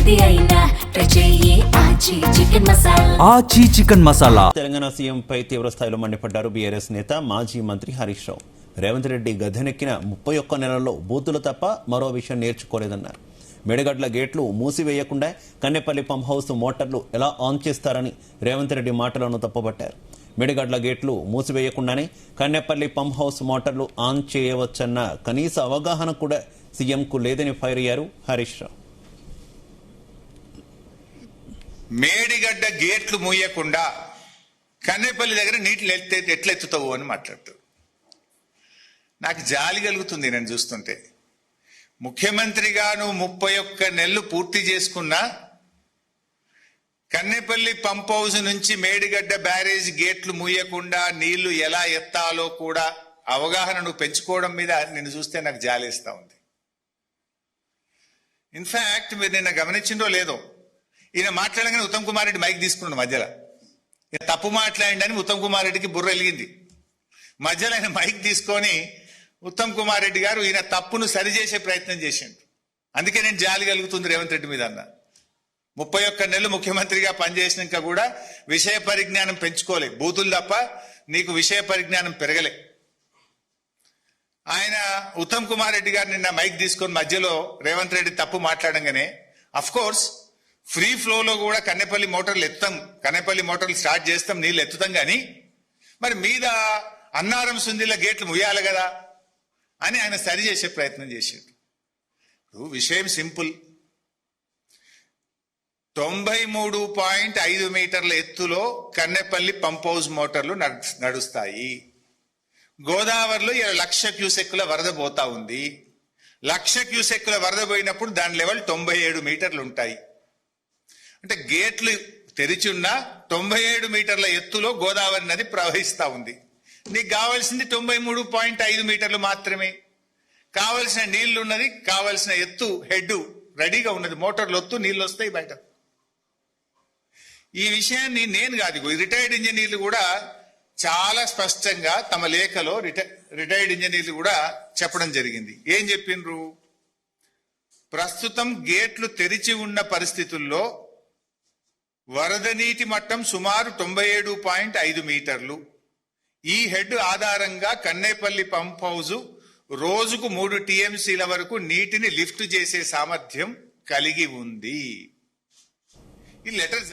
ఏది అయినా ట్రై చెయ్యి ఆచి చికెన్ మసాలా. ఆచి చికెన్ మసాలా. తెలంగాణ సీఎంపై తీవ్ర స్థాయిలో మండిపడ్డారు బీఆర్ఎస్ నేత మాజీ మంత్రి హరీష్ రావు. రేవంత్ రెడ్డి గద్దెనెక్కిన 31 నెలల్లో బూతులు తప్ప మరో విషయం నేర్చుకోలేదన్నారు. మేడిగడ్ల గేట్లు మూసివేయకుండా కన్నెపల్లి పంప్ హౌస్ మోటార్లు ఎలా ఆన్ చేస్తారని రేవంత్ రెడ్డి మాటలను తప్పుపట్టారు. మేడిగడ్ల గేట్లు మూసివేయకుండానే కన్నెపల్లి పంప్ హౌస్ మోటార్లు ఆన్ చేయవచ్చన్న కనీస అవగాహన కూడా సీఎంకు లేదని ఫైర్ అయ్యారు హరీష్ రావు. మేడిగడ్డ గేట్లు మూయకుండా కన్నెపల్లి దగ్గర నీటిని ఎట్లెత్తుతావు అని మాట్లాడుతావు. నాకు జాలి కలుగుతుంది నేను చూస్తుంటే. ముఖ్యమంత్రిగా నువ్వు 31 నెలలు పూర్తి చేసుకున్నా కన్నెపల్లి పంప్ హౌస్ నుంచి మేడిగడ్డ బ్యారేజ్ గేట్లు మూయకుండా నీళ్లు ఎలా ఎత్తాలో కూడా అవగాహన నువ్వు పెంచుకోవడం మీద నిన్ను చూస్తే నాకు జాలేస్తా ఉంది. ఇన్ఫాక్ట్ మీరు నిన్న గమనించిందో లేదో, ఈయన మాట్లాడగానే ఉత్తమ్ కుమార్ రెడ్డి మైక్ తీసుకున్నాడు మధ్యలో. ఈయన తప్పు మాట్లాడిండని ఉత్తమ్ కుమార్ రెడ్డికి బుర్ర వెలిగింది. మధ్యలో ఆయన మైక్ తీసుకొని ఉత్తమ్ కుమార్ రెడ్డి గారు ఈయన తప్పును సరిచేసే ప్రయత్నం చేసిండు. అందుకే నేను జాలి కలుగుతుంది రేవంత్ రెడ్డి మీద అన్న. 31 నెలలు ముఖ్యమంత్రిగా పనిచేసినాక కూడా విషయ పరిజ్ఞానం పెంచుకోలే, బూతులు తప్ప నీకు విషయ పరిజ్ఞానం పెరగలే. ఆయన ఉత్తమ్ కుమార్ రెడ్డి గారు నిన్న మైక్ తీసుకొని మధ్యలో రేవంత్ రెడ్డి తప్పు మాట్లాడంగానే, అఫ్ కోర్స్ ఫ్రీ ఫ్లోలో కూడా కన్నెపల్లి మోటార్లు ఎత్తాం, కన్నెపల్లి మోటార్లు స్టార్ట్ చేస్తాం, నీళ్ళు ఎత్తుతాం, కానీ మరి మీద అన్నారం సుందిల గేట్లు ముయ్యాలి కదా అని ఆయన సరి చేసే ప్రయత్నం చేశాడు. విషయం సింపుల్. 93.5 మీటర్ల ఎత్తులో కన్నెపల్లి పంప్ హౌస్ మోటార్లు నడుస్తాయి. గోదావరిలో 1,00,000 క్యూసెక్కుల వరద పోతా ఉంది. 1,00,000 క్యూసెక్కుల వరద పోయినప్పుడు దాని లెవెల్ 97 మీటర్లు ఉంటాయి. అంటే గేట్లు తెరిచి ఉన్న 97 మీటర్ల ఎత్తులో గోదావరి నది ప్రవహిస్తా ఉంది. నీకు కావాల్సింది 93.5 మీటర్లు మాత్రమే. కావలసిన నీళ్లు ఉన్నది, కావలసిన ఎత్తు హెడ్ రెడీగా ఉన్నది, మోటార్లు ఒత్తు నీళ్ళు వస్తాయి బయట. ఈ విషయాన్ని నేను కాదు, రిటైర్డ్ ఇంజనీర్లు కూడా చాలా స్పష్టంగా తమ లేఖలో రిటైర్డ్ ఇంజనీర్లు కూడా చెప్పడం జరిగింది. ఏం చెప్పిండ్రు? ప్రస్తుతం గేట్లు తెరిచి ఉన్న పరిస్థితుల్లో వరద నీటి మట్టం సుమారు 97.5 మీటర్లు. ఈ హెడ్ ఆధారంగా కన్నేపల్లి పంప్ హౌస్ రోజుకు 3 టీఎంసీల వరకు నీటిని లిఫ్ట్ చేసే సామర్థ్యం కలిగి ఉంది. ఈ లెటర్